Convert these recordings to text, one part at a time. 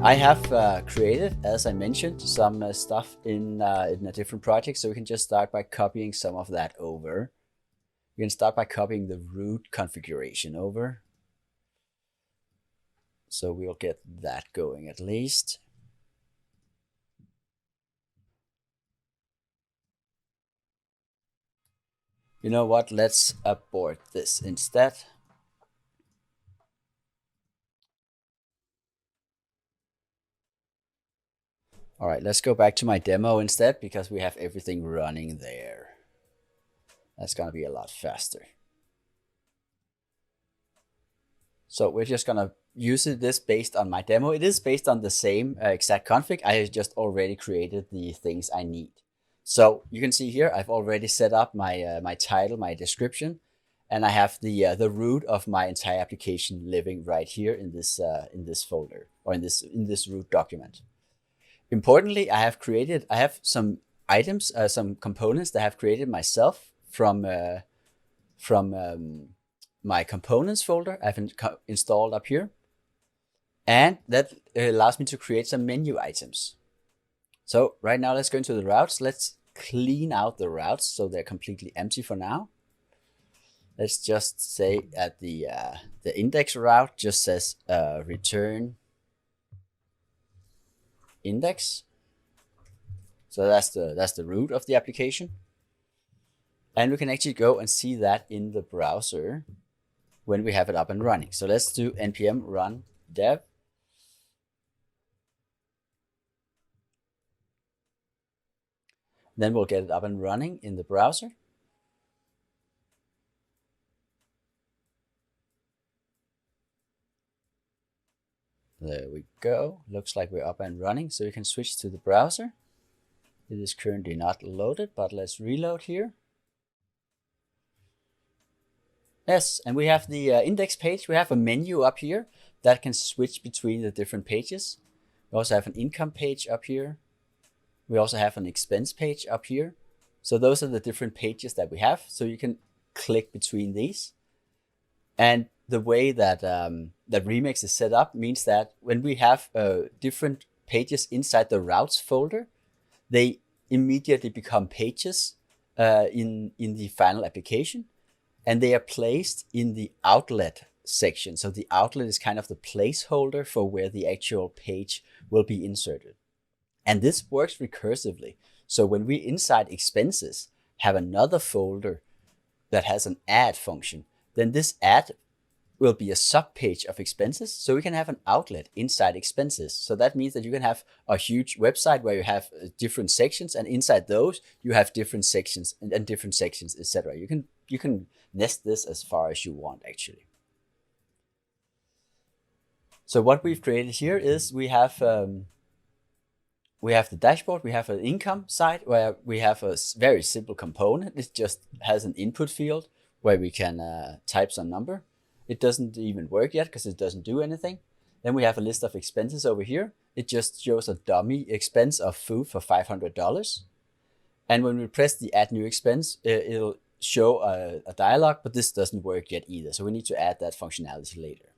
I have created, as I mentioned, some stuff in a different project, so we can just start by copying some of that over. We can start by copying the root configuration over. So we'll get that going at least. You know what? Let's abort this instead. All right, let's go back to my demo instead because we have everything running there. That's going to be a lot faster. So we're just going to use this based on my demo. It is based on the same exact config. I just already created the things I need. So you can see here, I've already set up my my title, my description, and I have the root of my entire application living right here in this folder, or in this root document. Importantly, I have some items, some components that I have created myself from my components folder I've installed up here. And that allows me to create some menu items. So right now, let's go into the routes. Let's clean out the routes so they're completely empty for now. Let's just say at the index route just says return index. So that's the root of the application. And we can actually go and see that in the browser when we have it up and running. So let's do npm run dev. Then we'll get it up and running in the browser. There we go. Looks like we're up and running. So we can switch to the browser. It is currently not loaded, but let's reload here. Yes, and we have the index page. We have a menu up here that can switch between the different pages. We also have an income page up here. We also have an expense page up here. So those are the different pages that we have. So you can click between these. And the way that that Remix is set up means that when we have different pages inside the routes folder, they immediately become pages in the final application, and they are placed in the outlet section. So the outlet is kind of the placeholder for where the actual page will be inserted. And this works recursively. So when we inside expenses have another folder that has an add function, then this add will be a sub-page of expenses. So we can have an outlet inside expenses. So that means that you can have a huge website where you have different sections, and inside those you have different sections and different sections, etc. You can nest this as far as you want, actually. So what we've created here is we have the dashboard. We have an income side where we have a very simple component. It just has an input field where we can type some number. It doesn't even work yet because it doesn't do anything. Then we have a list of expenses over here. It just shows a dummy expense of food for $500. And when we press the add new expense, it'll show a dialog, but this doesn't work yet either. So we need to add that functionality later.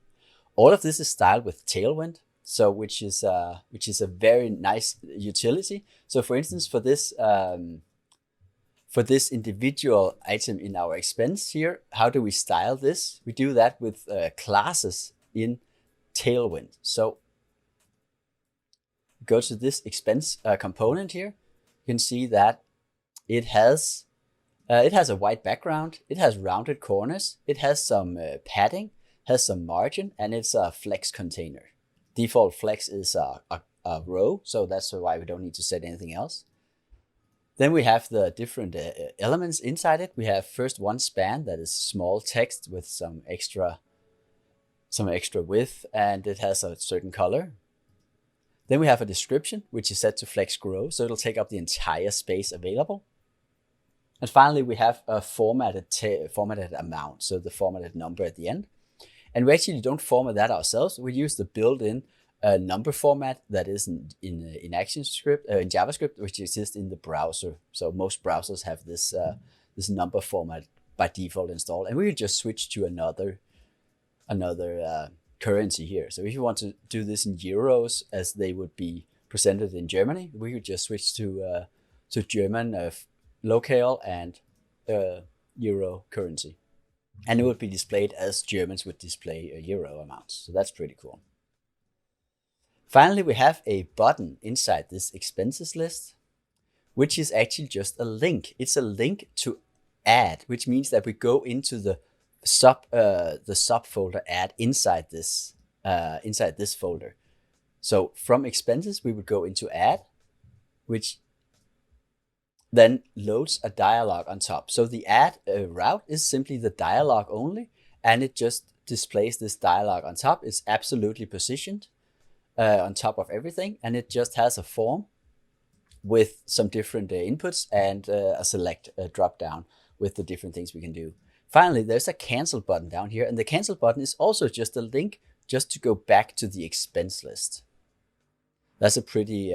All of this is styled with Tailwind, so which is a very nice utility. So for instance, for this individual item in our expense here, how do we style this? We do that with classes in Tailwind. So go to this expense component here. You can see that it has a white background. It has rounded corners. It has some padding, has some margin, and it's a flex container. Default flex is a row, so that's why we don't need to set anything else. Then we have the different elements inside it. We have first one span that is small text with some extra width, and it has a certain color. Then we have a description, which is set to flex grow, so it'll take up the entire space available. And finally, we have a formatted amount, so the formatted number at the end. And we actually don't format that ourselves. We use the built-in number format that is in JavaScript, which exists in the browser. So most browsers have this number format by default installed, and we would just switch to another currency here. So if you want to do this in euros as they would be presented in Germany, we could just switch to German locale and euro currency. And it would be displayed as Germans would display euro amounts. So that's pretty cool. Finally, we have a button inside this expenses list, which is actually just a link. It's a link to add, which means that we go into the subfolder add inside this folder. So from expenses, we would go into add, which then loads a dialog on top. So the add route is simply the dialog only, and it just displays this dialog on top. It's absolutely positioned on top of everything, and it just has a form with some different inputs and a select drop down with the different things we can do. Finally, there's a cancel button down here, and the cancel button is also just a link just to go back to the expense list. That's a pretty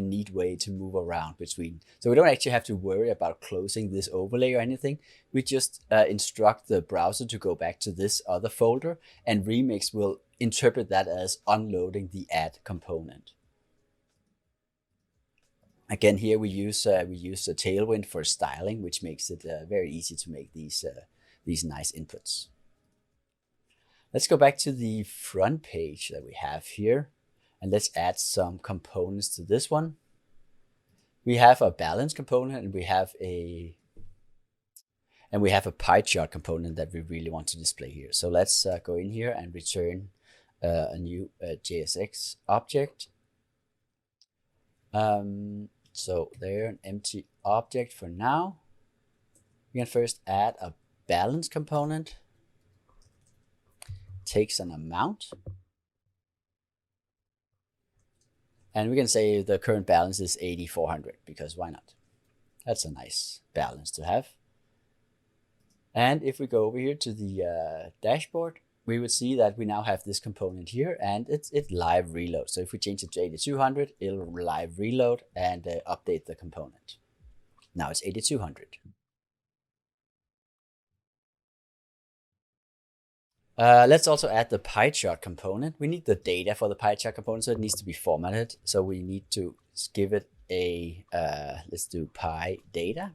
neat way to move around between. So we don't actually have to worry about closing this overlay or anything. We just instruct the browser to go back to this other folder, and Remix will interpret that as unloading the add component. Again, here we use a Tailwind for styling, which makes it very easy to make these nice inputs. Let's go back to the front page that we have here, and let's add some components to this one. We have a balance component, and we have a pie chart component that we really want to display here. So let's go in here and return a new JSX object. So there, an empty object for now. We can first add a balance component. Takes an amount. And we can say the current balance is 8,400, because why not? That's a nice balance to have. And if we go over here to the dashboard, we would see that we now have this component here, and it live reloads. So if we change it to 8,200, it'll live reload and update the component. Now it's 8,200. Let's also add the pie chart component. We need the data for the pie chart component, so it needs to be formatted. So we need to give it a, let's do pie data.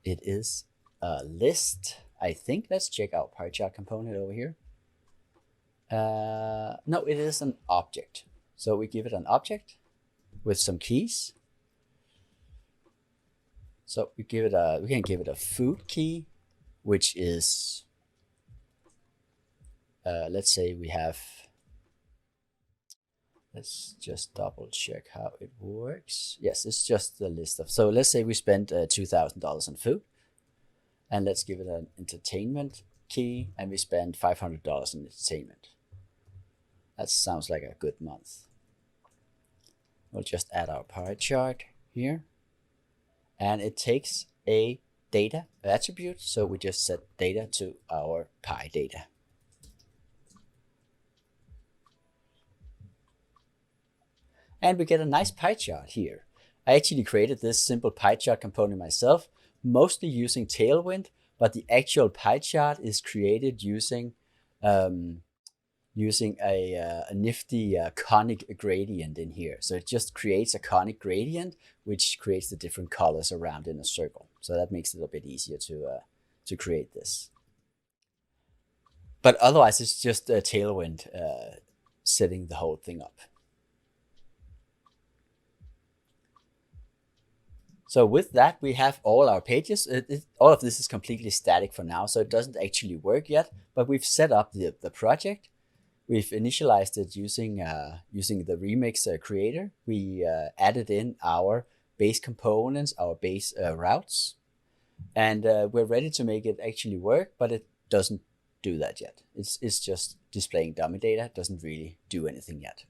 It is a list, I think. Let's check out pie chart component over here. No, it is an object. So we give it an object with some keys. So we can give it a food key, which is, let's say we have, let's just double check how it works. Yes, it's just the list of, so let's say we spent $2,000 on food, and let's give it an entertainment key, and we spend $500 in entertainment. That sounds like a good month. We'll just add our pie chart here, and it takes a data attribute, so we just set data to our pie data. And we get a nice pie chart here. I actually created this simple pie chart component myself, mostly using Tailwind, but the actual pie chart is created using a nifty conic gradient in here. So it just creates a conic gradient, which creates the different colors around in a circle. So that makes it a bit easier to create this. But otherwise, it's just a Tailwind setting the whole thing up. So with that, we have all our pages. All of this is completely static for now, so it doesn't actually work yet, but we've set up the project. We've initialized it using the Remix creator. We added in our base components, our base routes, and we're ready to make it actually work, but it doesn't do that yet. It's just displaying dummy data. It doesn't really do anything yet.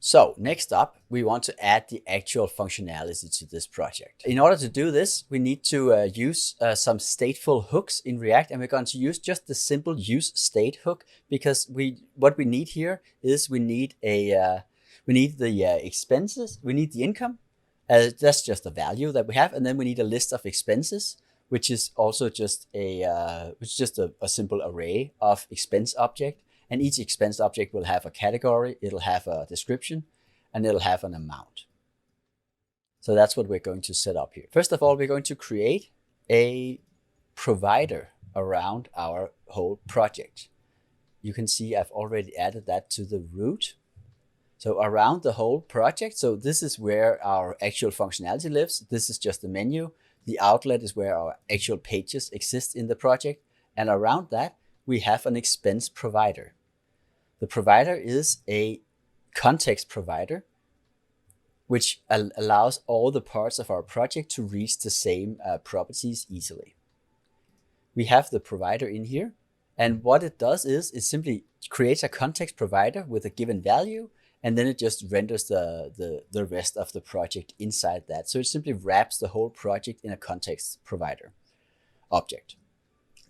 So next up, we want to add the actual functionality to this project. In order to do this, we need to use some stateful hooks in React, and we're going to use just the simple use state hook, because what we need here is we need the expenses, we need the income. That's just a value that we have, and then we need a list of expenses which is also just a simple array of expense object. And each expense object will have a category, it'll have a description, and it'll have an amount. So that's what we're going to set up here. First of all, we're going to create a provider around our whole project. You can see I've already added that to the root. So around the whole project, so this is where our actual functionality lives. This is just the menu. The outlet is where our actual pages exist in the project. And around that, we have an expense provider. The provider is a context provider, which allows all the parts of our project to reach the same properties easily. We have the provider in here, and what it does is it simply creates a context provider with a given value, and then it just renders the rest of the project inside that. So it simply wraps the whole project in a context provider object.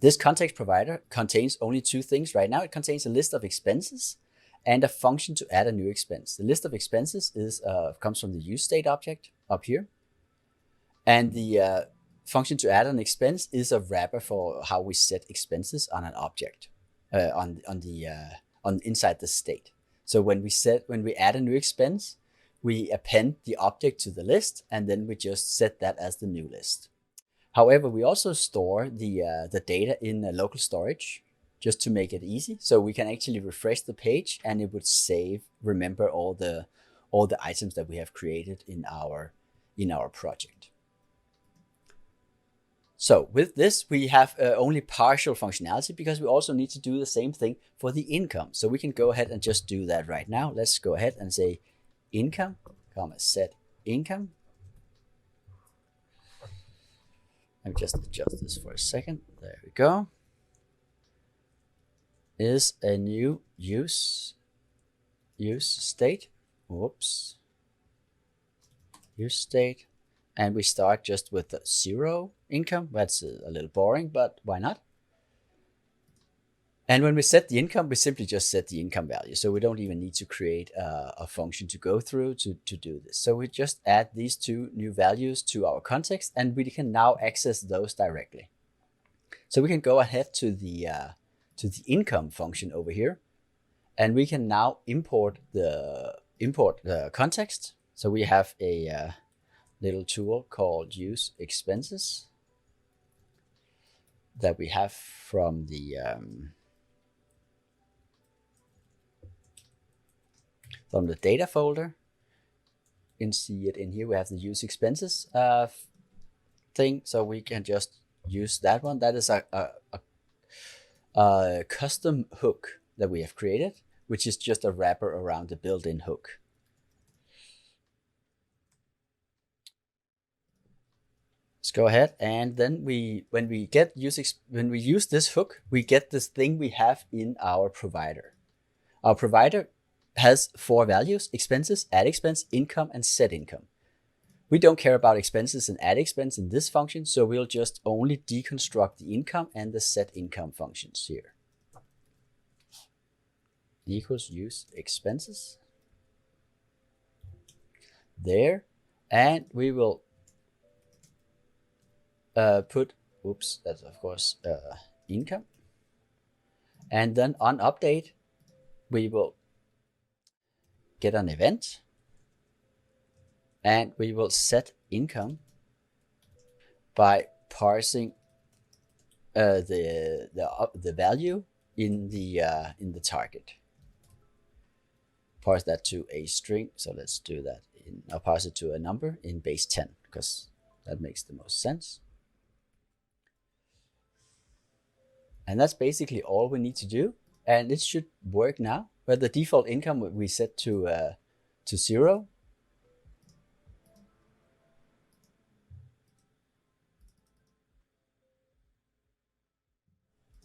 This context provider contains only two things right now. It contains a list of expenses and a function to add a new expense. The list of expenses comes from the useState object up here. And the function to add an expense is a wrapper for how we set expenses on an object inside the state. So when we add a new expense, we append the object to the list, and then we just set that as the new list. However, we also store the data in local storage just to make it easy. So we can actually refresh the page and it would remember all the items that we have created in our project. So with this, we have only partial functionality because we also need to do the same thing for the income. So we can go ahead and just do that right now. Let's go ahead and say income, set income. Let me just adjust this for a second. There we go. Is a new use state. Whoops. Use state. And we start just with the 0 income. That's a little boring, but why not? And when we set the income, we simply just set the income value. So we don't even need to create a function to go through to do this. So we just add these two new values to our context, and we can now access those directly. So we can go ahead to the income function over here, and we can now import the context. So we have a little tool called use expenses that we have from the data folder. You can see it in here. We have the use expenses thing, so we can just use that one. That is a custom hook that we have created, which is just a wrapper around the built-in hook. Let's go ahead, and then when we use this hook, we get this thing we have in our provider. Our provider has 4 values: expenses, add expense, income, and set income. We don't care about expenses and add expense in this function, so we'll just only deconstruct the income and the set income functions here. Equals use expenses. There, and we will put, oops, that's of course income. And then on update, we will get an event, and we will set income by parsing the value in the target. Parse that to a string. So let's do that. I'll parse it to a number in base 10 because that makes the most sense. And that's basically all we need to do, and it should work now. Where the default income we set to 0.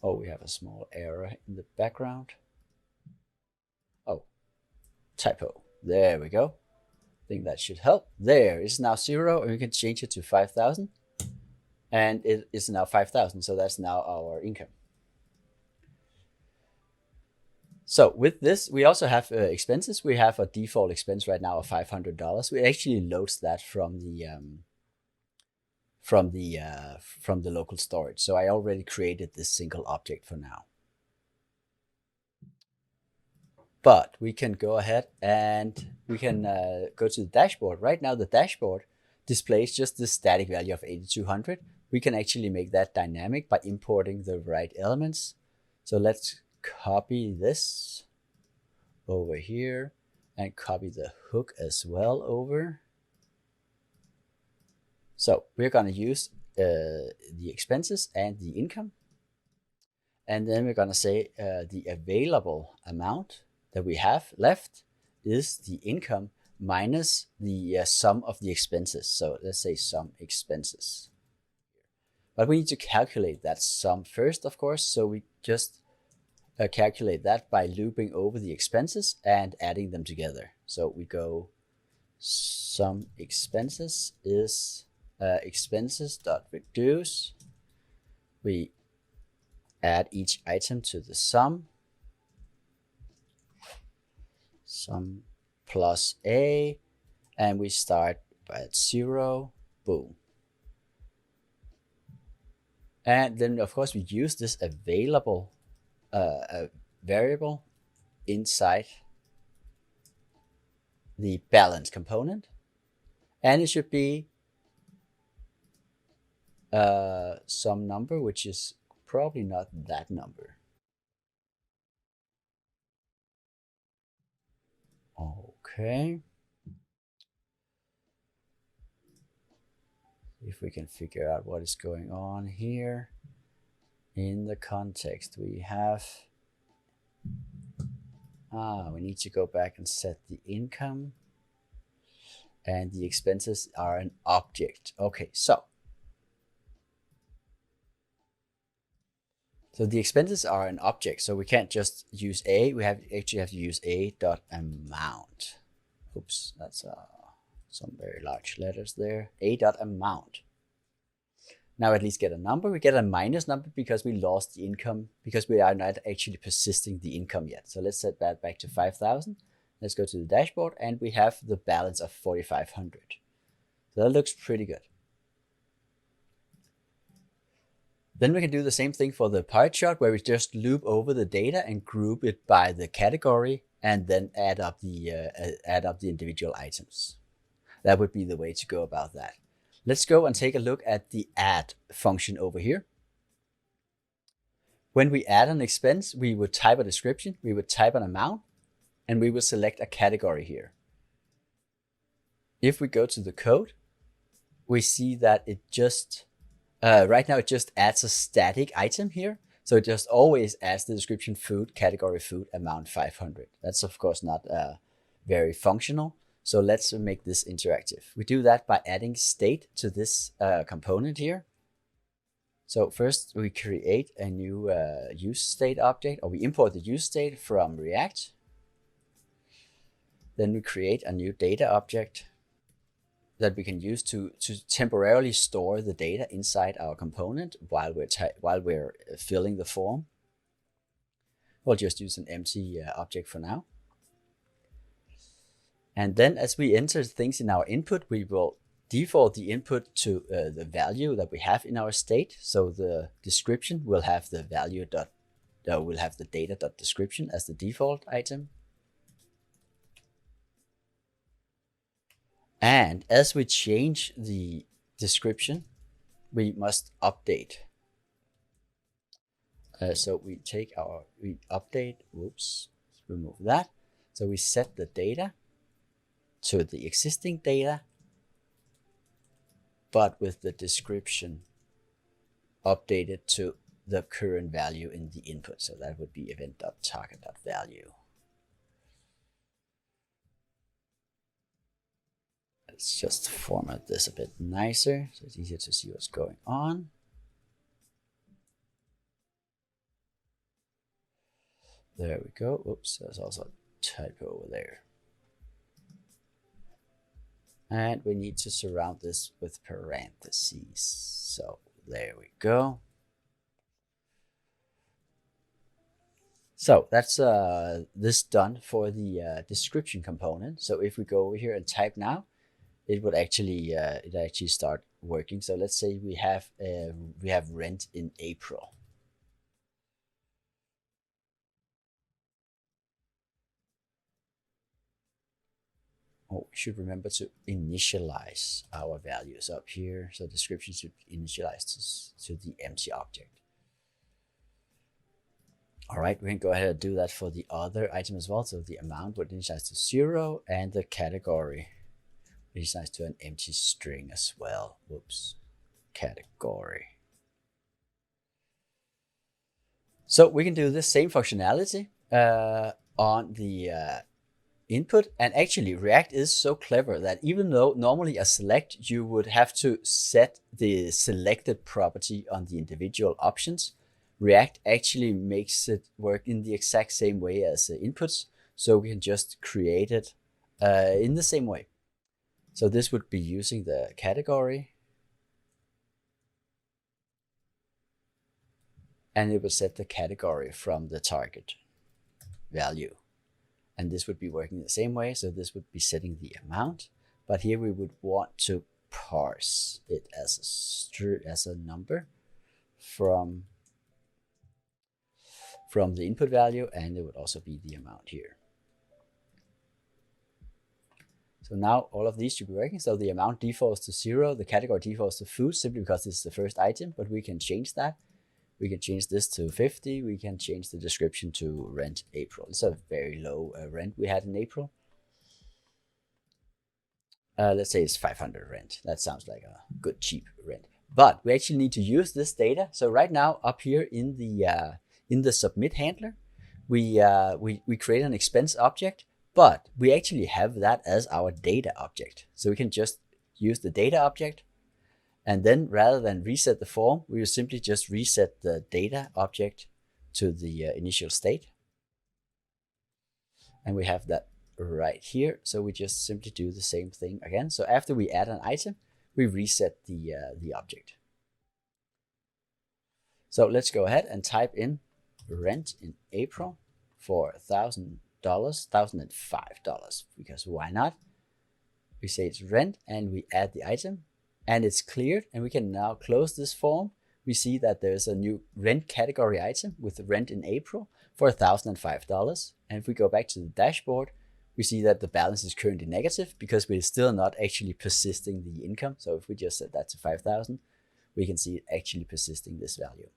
Oh, we have a small error in the background. Oh, typo. There we go. I think that should help. There, it's now 0, and we can change it to 5,000. And it is now 5,000, so that's now our income. So with this, we also have expenses. We have a default expense right now of $500. We actually loads that from from the local storage. So I already created this single object for now. But we can go ahead and we can go to the dashboard. Right now, the dashboard displays just the static value of 8200. We can actually make that dynamic by importing the right elements. So let's copy this over here and copy the hook as well over. So we're going to use the expenses and the income. And then we're going to say the available amount that we have left is the income minus the sum of the expenses. So let's say sum expenses. But we need to calculate that sum first, of course. So we just calculate that by looping over the expenses and adding them together. So we go sum expenses is expenses.reduce. We add each item to the sum plus a, and we start at 0, boom. And then of course we use this available variable inside the balance component, and it should be some number, which is probably not that number. Okay. If we can figure out what is going on here in the context, we have we need to go back and set the income, and the expenses are an object. Okay, so the expenses are an object, so we can't just use a. We actually have to use a.amount. Oops, that's some very large letters there. A.amount. Now at least get a number. We get a minus number because we lost the income, because we are not actually persisting the income yet. So let's set that back to 5,000. Let's go to the dashboard, and we have the balance of 4,500. So that looks pretty good. Then we can do the same thing for the pie chart, where we just loop over the data and group it by the category, and then add up the individual items. That would be the way to go about that. Let's go and take a look at the add function over here. When we add an expense, we would type a description, we would type an amount, and we would select a category here. If we go to the code, we see that it just right now it just adds a static item here. So it just always adds the description food, category food, amount 500. That's of course not very functional. So let's make this interactive. We do that by adding state to this component here. So first we create a new use state object, or we import the use state from React. Then we create a new data object that we can use to temporarily store the data inside our component while we're filling the form. We'll just use an empty object for now. And then as we enter things in our input, we will default the input to the value that we have in our state. So the description will have the value will have the data.description as the default item. And as we change the description, we must update. So we update, whoops, remove that. So we set the data to the existing data, but with the description updated to the current value in the input. So that would be event.target.value. Let's just format this a bit nicer so it's easier to see what's going on. There we go. Oops, there's also a typo over there. And we need to surround this with parentheses. So there we go. So that's this done for the description component. So if we go over here and type now, it would actually start working. So let's say we have rent in April. Oh, we should remember to initialize our values up here. So description should be initialized to the empty object. All right, we can go ahead and do that for the other item as well. So the amount would initialize to 0 and the category initialize to an empty string as well. Whoops, category. So we can do the same functionality on the input, and actually React is so clever that even though normally a select you would have to set the selected property on the individual options, React actually makes it work in the exact same way as the inputs, so we can just create it in the same way. So this would be using the category, and it will set the category from the target value. And this would be working the same way. So this would be setting the amount, but here we would want to parse it as a number from the input value, and it would also be the amount here. So now all of these should be working. So the amount defaults to 0, the category defaults to food, simply because this is the first item, but we can change that. We can change this to 50. We can change the description to rent April. It's a very low rent we had in April. Let's say it's 500 rent. That sounds like a good cheap rent. But we actually need to use this data. So right now up here in the submit handler, we create an expense object, but we actually have that as our data object. So we can just use the data object. And then rather than reset the form, we will simply just reset the data object to the initial state. And we have that right here. So we just simply do the same thing again. So after we add an item, we reset the object. So let's go ahead and type in rent in April for $1,000, $1,005, because why not? We say it's rent and we add the item. And it's cleared, and we can now close this form. We see that there's a new rent category item with rent in April for $1,005. And if we go back to the dashboard, we see that the balance is currently negative because we're still not actually persisting the income. So if we just set that to 5,000, we can see it actually persisting this value.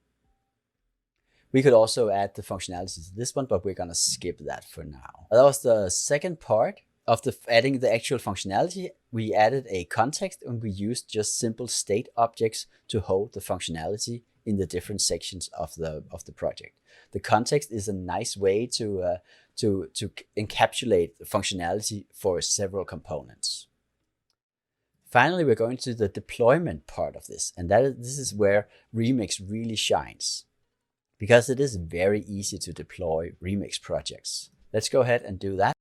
We could also add the functionality to this one, but we're going to skip that for now. That was the second part of adding the actual functionality. We added a context, and we used just simple state objects to hold the functionality in the different sections of the project. The context is a nice way to encapsulate the functionality for several components. Finally, we're going to the deployment part of this, and this is where Remix really shines, because it is very easy to deploy Remix projects. Let's go ahead and do that.